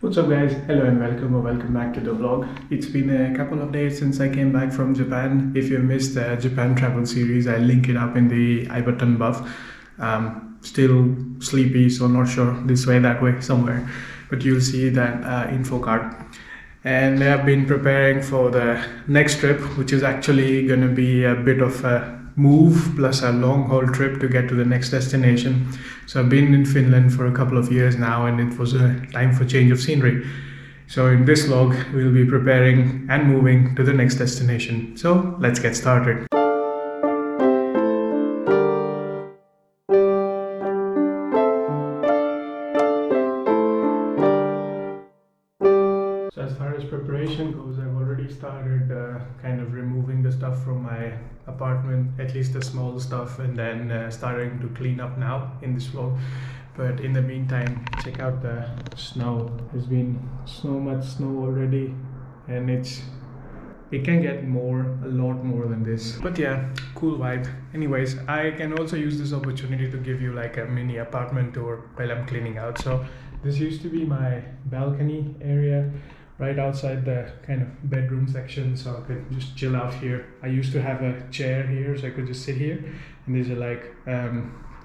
What's up guys, hello and welcome or welcome back to the vlog. It's been a couple of days since I came back from Japan. If you missed the Japan travel series, I'll link it up in the I button above. Still sleepy, so not sure this way, that way, somewhere. But you'll see that info card. And I've been preparing for the next trip, which is actually going to be a bit of a move plus a long haul trip to get to the next destination. So I've been in Finland for a couple of years now, and it was a time for change of scenery. So in this vlog, we'll be preparing and moving to the next destination. So let's get started. So as far as preparation goes, I've already started kind of removing the stuff from my apartment, at least the small stuff, and then starting to clean up now in this vlog. But in the meantime, check out the snow. There's been so much snow already, and it can get a lot more than this. But yeah, cool vibe. Anyways, I can also use this opportunity to give you like a mini apartment tour while I'm cleaning out. So this used to be my balcony area, right outside the kind of bedroom section, so I could just chill out here. I used to have a chair here, so I could just sit here, and these are like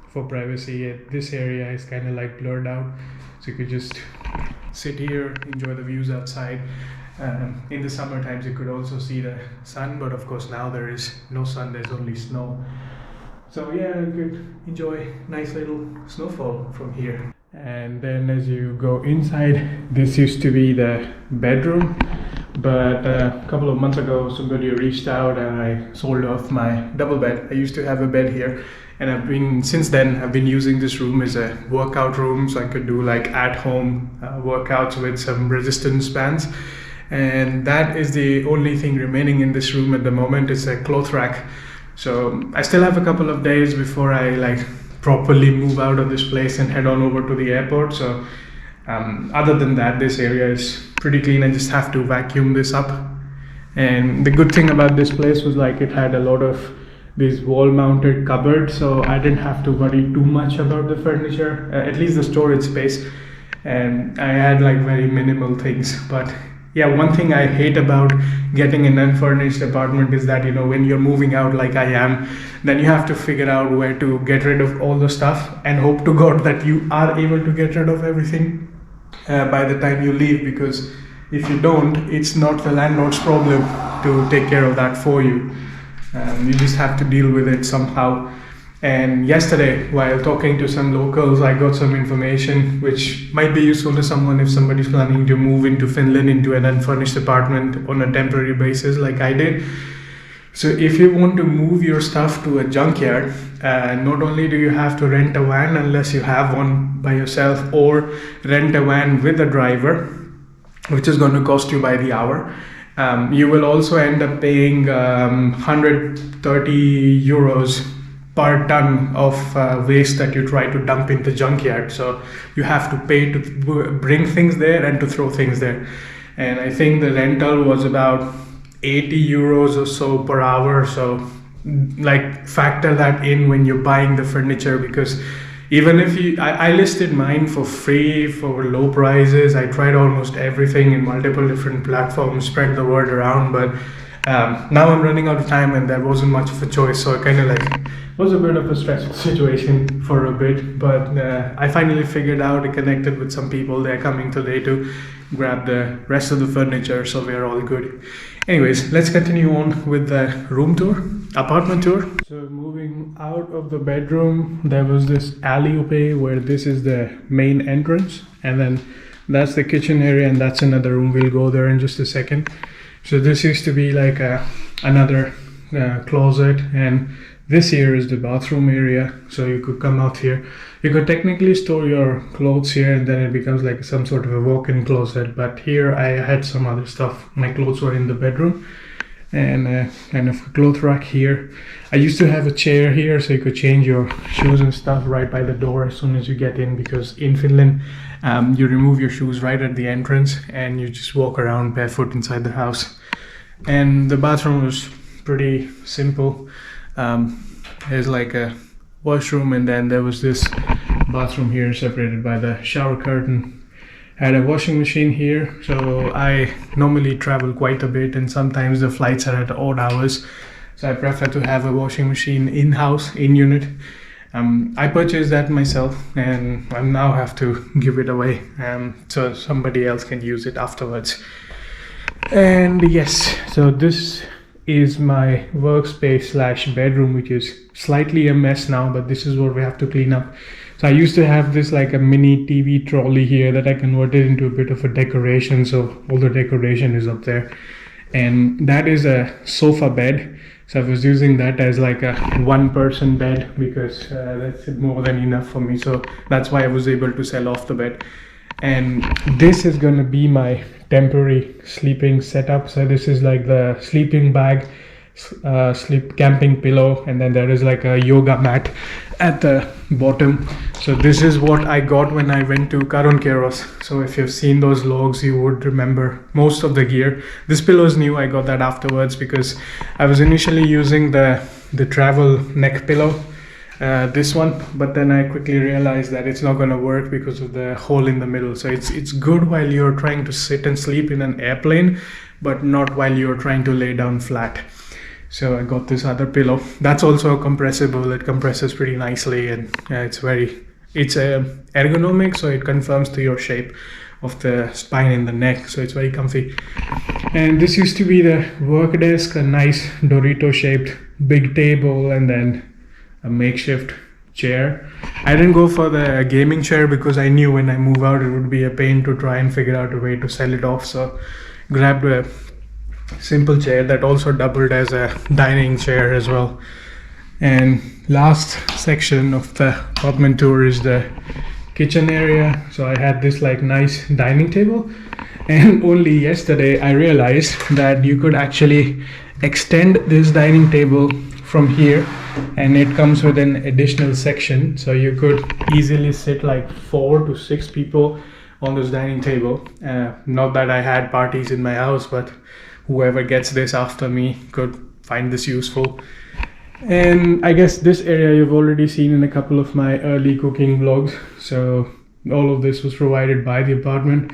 for privacy. This area is kind of like blurred out, so you could just sit here, enjoy the views outside. In the summer times you could also see the sun, but of course now there is no sun, there's only snow. So yeah, you could enjoy nice little snowfall from here. And then as you go inside, this used to be the bedroom, but a couple of months ago somebody reached out and I sold off my double bed. I used to have a bed here, and since then I've been using this room as a workout room, so I could do like at home workouts with some resistance bands. And that is the only thing remaining in this room at the moment. It's a cloth rack. So I still have a couple of days before I properly move out of this place and head on over to the airport. So other than that, this area is pretty clean. I just have to vacuum this up. And the good thing about this place was it had a lot of these wall mounted cupboards, so I didn't have to worry too much about the furniture, at least the storage space. And I had very minimal things. But yeah, one thing I hate about getting an unfurnished apartment is that, when you're moving out like I am, then you have to figure out where to get rid of all the stuff and hope to God that you are able to get rid of everything by the time you leave, because if you don't, it's not the landlord's problem to take care of that for you. You just have to deal with it somehow. And yesterday, while talking to some locals, I got some information which might be useful to someone if somebody's planning to move into Finland into an unfurnished apartment on a temporary basis like I did. So if you want to move your stuff to a junkyard, not only do you have to rent a van unless you have one by yourself, or rent a van with a driver, which is going to cost you by the hour. You will also end up paying 130 euros per ton of waste that you try to dump in the junkyard. So you have to pay to bring things there and to throw things there. And I think the rental was about 80 euros or so per hour. So factor that in when you're buying the furniture, because even if I listed mine for free for low prices. I tried almost everything in multiple different platforms, spread the word around, but now I'm running out of time and there wasn't much of a choice, so I kind of was a bit of a stressful situation for a bit, but I finally figured out. I connected with some people. They're coming today to grab the rest of the furniture, so we're all good. Anyways, let's continue on with the apartment tour. So moving out of the bedroom, there was this alleyway where this is the main entrance, and then that's the kitchen area, and that's another room. We'll go there in just a second. So this used to be another closet, and this here is the bathroom area. So you could come out here. You could technically store your clothes here, and then it becomes some sort of a walk-in closet. But here I had some other stuff. My clothes were in the bedroom, and kind of a cloth rack here. I used to have a chair here, so you could change your shoes and stuff right by the door as soon as you get in, because in Finland you remove your shoes right at the entrance and you just walk around barefoot inside the house. And the bathroom was pretty simple. There's a washroom, and then there was this bathroom here separated by the shower curtain. I had a washing machine here, so I normally travel quite a bit and sometimes the flights are at odd hours, so I prefer to have a washing machine in-house, in-unit. I purchased that myself and I now have to give it away so somebody else can use it afterwards. And yes, so this is my workspace slash bedroom, which is slightly a mess now, but this is what we have to clean up. So I used to have this like a mini TV trolley here that I converted into a bit of a decoration, so all the decoration is up there. And that is a sofa bed. So I was using that as like a one-person bed because that's more than enough for me. So that's why I was able to sell off the bed. And this is gonna be my temporary sleeping setup. So this is like the sleeping bag, sleep camping pillow, and then there is like a yoga mat at the bottom. So this is what I got when I went to Karonkeros. So if you've seen those logs, you would remember most of the gear. This pillow is new. I got that afterwards because I was initially using the travel neck pillow, this one, but then I quickly realized that it's not going to work because of the hole in the middle. So it's good while you're trying to sit and sleep in an airplane, but not while you're trying to lay down flat. So I got this other pillow that's also compressible. It compresses pretty nicely, and it's ergonomic, so it conforms to your shape of the spine and the neck, so it's very comfy. And this used to be the work desk, a nice Dorito shaped big table, and then a makeshift chair. I didn't go for the gaming chair because I knew when I move out it would be a pain to try and figure out a way to sell it off, so grabbed a simple chair that also doubled as a dining chair as well. And last section of the apartment tour is the kitchen area. So I had this like nice dining table, and only yesterday I realized that you could actually extend this dining table from here, and it comes with an additional section, so you could easily sit like 4 to 6 people on this dining table. Not that I had parties in my house, but whoever gets this after me could find this useful. And I guess this area you've already seen in a couple of my early cooking vlogs. So all of this was provided by the apartment.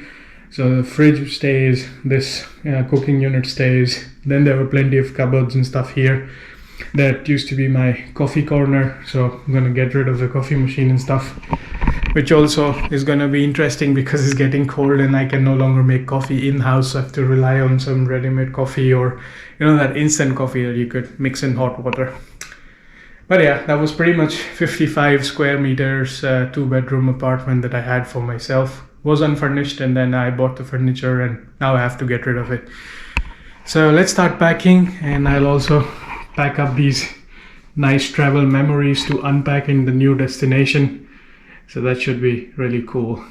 So the fridge stays, this cooking unit stays. Then there were plenty of cupboards and stuff here. That used to be my coffee corner, so I'm gonna get rid of the coffee machine and stuff, which also is gonna be interesting because it's getting cold and I can no longer make coffee in-house. So I have to rely on some ready-made coffee, or that instant coffee that you could mix in hot water. But yeah, that was pretty much 55 square meters, 2-bedroom apartment that I had for myself. Was unfurnished, and then I bought the furniture and now I have to get rid of it. So let's start packing, and I'll also pack up these nice travel memories to unpack in the new destination. So that should be really cool.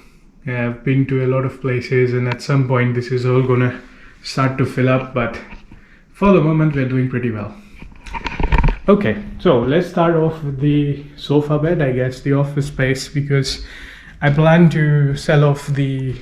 Yeah, I've been to a lot of places, and at some point this is all gonna start to fill up, but for the moment we're doing pretty well. Okay, so let's start off with the sofa bed, I guess, the office space, because I plan to sell off the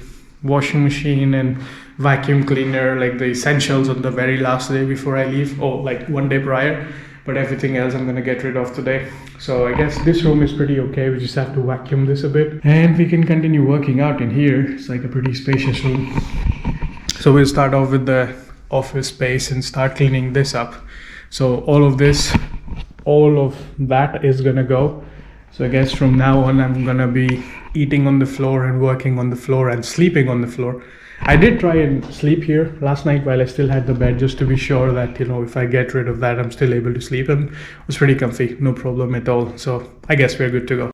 washing machine and vacuum cleaner, like the essentials, on the very last day before I leave, or like one day prior, but everything else I'm gonna get rid of today. So I guess this room is pretty okay. We just have to vacuum this a bit and we can continue working out in here. It's like a pretty spacious room. So we'll start off with the office space and start cleaning this up. So all of that is gonna go. So I guess from now on I'm gonna be eating on the floor and working on the floor and sleeping on the floor. I did try and sleep here last night while I still had the bed, just to be sure that, if I get rid of that, I'm still able to sleep, and it was pretty comfy, no problem at all. So I guess we're good to go.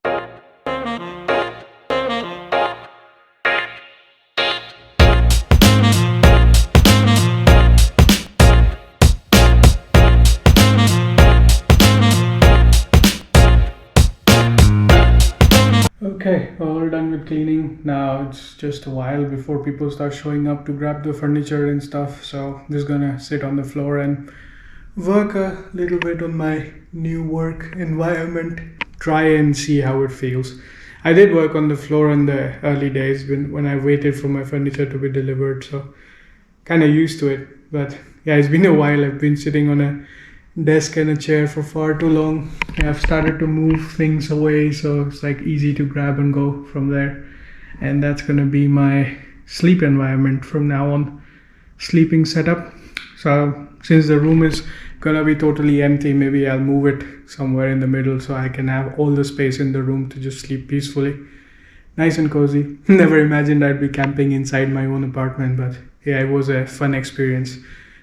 Okay, all done with cleaning. Now it's just a while before people start showing up to grab the furniture and stuff, so I'm just gonna sit on the floor and work a little bit on my new work environment, try and see how it feels. I did work on the floor in the early days when I waited for my furniture to be delivered, so kind of used to it. But yeah, it's been a while. I've been sitting on a desk and a chair for far too long. I've started to move things away, so it's like easy to grab and go from there. And that's gonna be my sleep environment from now on, sleeping setup. So since the room is gonna be totally empty, maybe I'll move it somewhere in the middle so I can have all the space in the room to just sleep peacefully. Nice and cozy. Never imagined I'd be camping inside my own apartment, but yeah, it was a fun experience.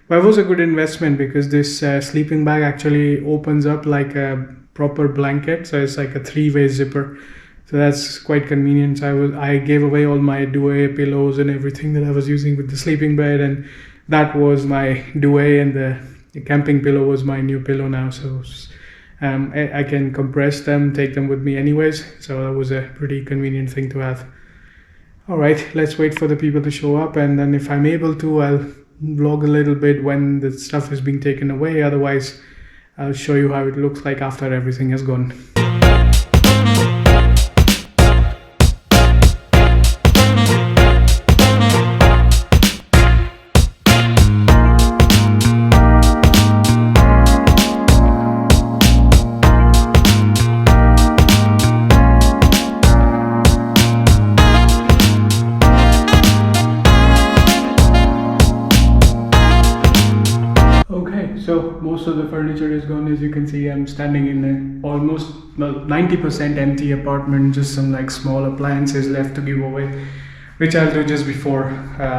But it was a good investment because this sleeping bag actually opens up like a proper blanket, so it's like a three-way zipper. So that's quite convenient. So I gave away all my duvet pillows and everything that I was using with the sleeping bed, and that was my duvet, and the camping pillow was my new pillow now. So I can compress them, take them with me anyways. So that was a pretty convenient thing to have. All right, let's wait for the people to show up, and then if I'm able to, I'll vlog a little bit when the stuff is being taken away. Otherwise, I'll show you how it looks like after everything has gone. So most of the furniture is gone. As you can see, I'm standing in an almost 90% empty apartment, just some like small appliances left to give away, which I'll do just before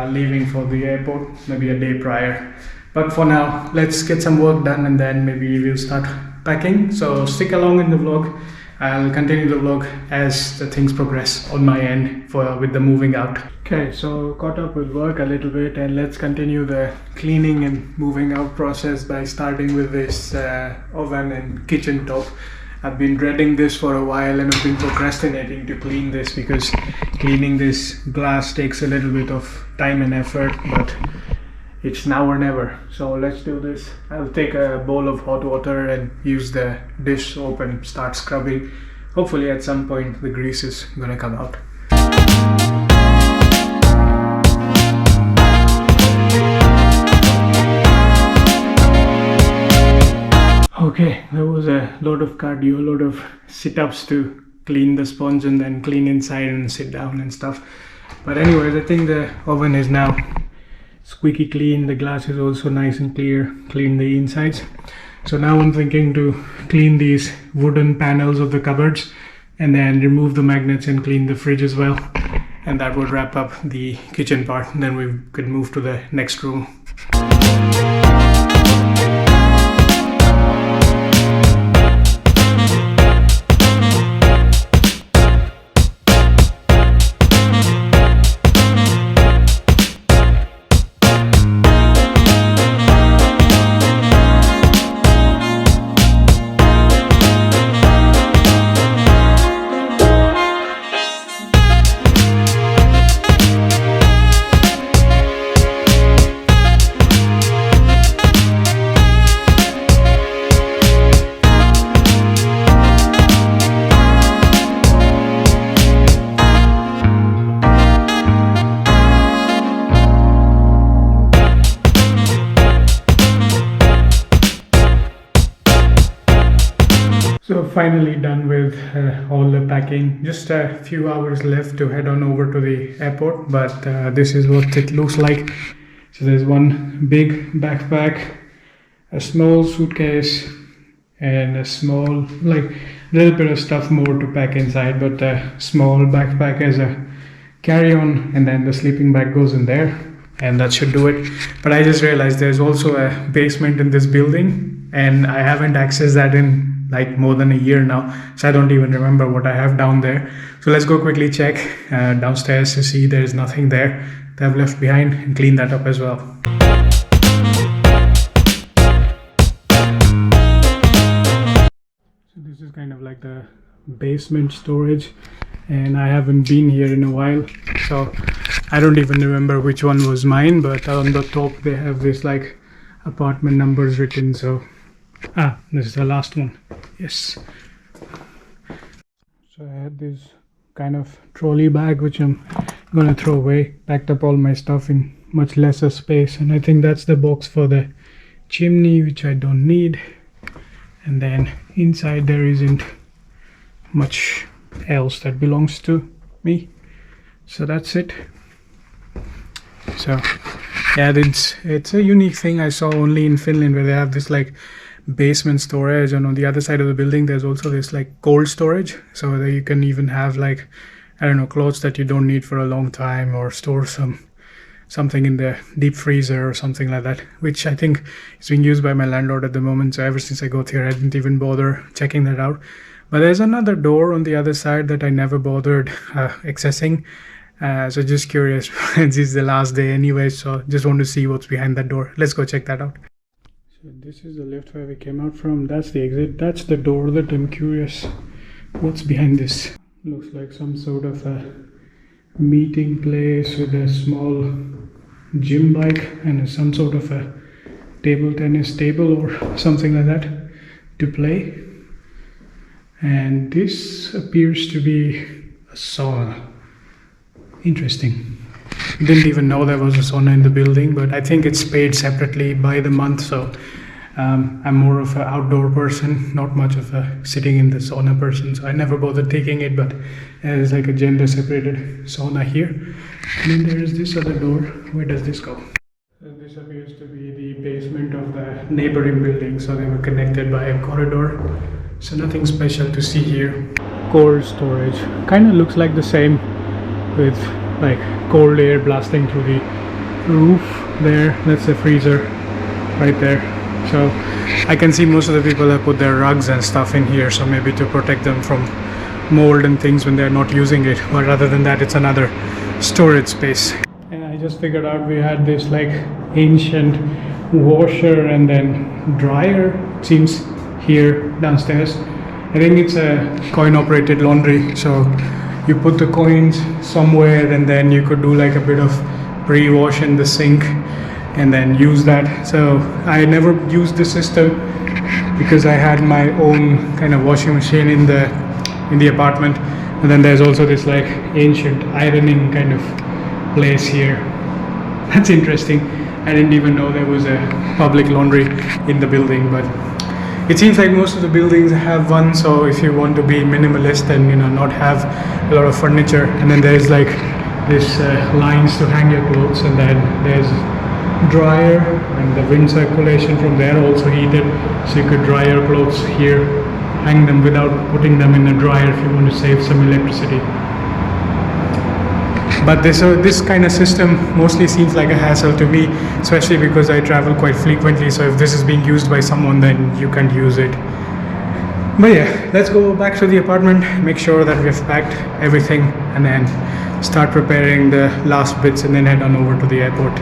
leaving for the airport, maybe a day prior. But for now, let's get some work done and then maybe we'll start packing. So stick along in the vlog. I'll continue the vlog as the things progress on my end with the moving out. Okay, so caught up with work a little bit, and let's continue the cleaning and moving out process by starting with this oven and kitchen top. I've been dreading this for a while, and I've been procrastinating to clean this because cleaning this glass takes a little bit of time and effort, but it's now or never. So let's do this. I'll take a bowl of hot water and use the dish soap and start scrubbing. Hopefully at some point the grease is gonna come out. Okay, there was a lot of cardio, a lot of sit-ups to clean the sponge and then clean inside and sit down and stuff. But anyways, I think the oven is now squeaky clean. The glass is also nice and clear. Clean the insides. So now I'm thinking to clean these wooden panels of the cupboards and then remove the magnets and clean the fridge as well. And that would wrap up the kitchen part. Then we could move to the next room. So finally done with all the packing. Just a few hours left to head on over to the airport, but this is what it looks like. So there's one big backpack, a small suitcase, and a small, like, little bit of stuff more to pack inside, but a small backpack as a carry-on, and then the sleeping bag goes in there, and that should do it. But I just realized there's also a basement in this building, and I haven't accessed that in like more than a year now, so I don't even remember what I have down there. So let's go quickly check downstairs to see there's nothing there that I've left behind, and clean that up as well. So this is kind of like the basement storage, and I haven't been here in a while, so I don't even remember which one was mine, but on the top they have this like apartment numbers written, so this is the last one. Yes. So I had this kind of trolley bag which I'm gonna throw away. Packed up all my stuff in much lesser space, and I think that's the box for the chimney, which I don't need. And then inside there isn't much else that belongs to me, so that's it. So yeah, it's a unique thing I saw only in Finland, where they have this like basement storage, and on the other side of the building there's also this like cold storage, so that you can even have like, I don't know, clothes that you don't need for a long time, or store something in the deep freezer or something like that, which I think is being used by my landlord at the moment. So ever since I got here, I didn't even bother checking that out. But there's another door on the other side that I never bothered accessing. So just curious. This is the last day anyway, so just want to see what's behind that door. Let's go check that out. So this is the lift where we came out from. That's the exit. That's the door that I'm curious what's behind this. Looks like some sort of a meeting place with a small gym bike and some sort of a table tennis table or something like that to play. And this appears to be a sauna. Interesting. Didn't even know there was a sauna in the building, but I think it's paid separately by the month. So I'm more of an outdoor person, not much of a sitting in the sauna person. So I never bothered taking it, but there's like a gender separated sauna here. And then there is this other door. Where does this go? So this appears to be the basement of the neighboring building. So they were connected by a corridor. So nothing special to see here. Cold storage. Kind of looks like the same, with like cold air blasting through the roof there. That's the freezer right there. So I can see most of the people have put their rugs and stuff in here, so maybe to protect them from mold and things when they're not using it. But rather than that, it's another storage space. And I just figured out we had this like ancient washer and then dryer, it seems, here downstairs. I think it's a coin operated laundry, so you put the coins somewhere and then you could do like a bit of pre-wash in the sink and then use that. So I never used the system because I had my own kind of washing machine in the apartment. And then there's also this like ancient ironing kind of place here. That's interesting. I didn't even know there was a public laundry in the building, but it seems like most of the buildings have one. So if you want to be minimalist and not have a lot of furniture, and then there's like this lines to hang your clothes, and then there's dryer, and the wind circulation from there also heated, so you could dry your clothes here, hang them without putting them in a dryer if you want to save some electricity. But this kind of system mostly seems like a hassle to me, especially because I travel quite frequently. So if this is being used by someone, then you can't use it. But yeah, let's go back to the apartment, make sure that we've packed everything, and then start preparing the last bits and then head on over to the airport.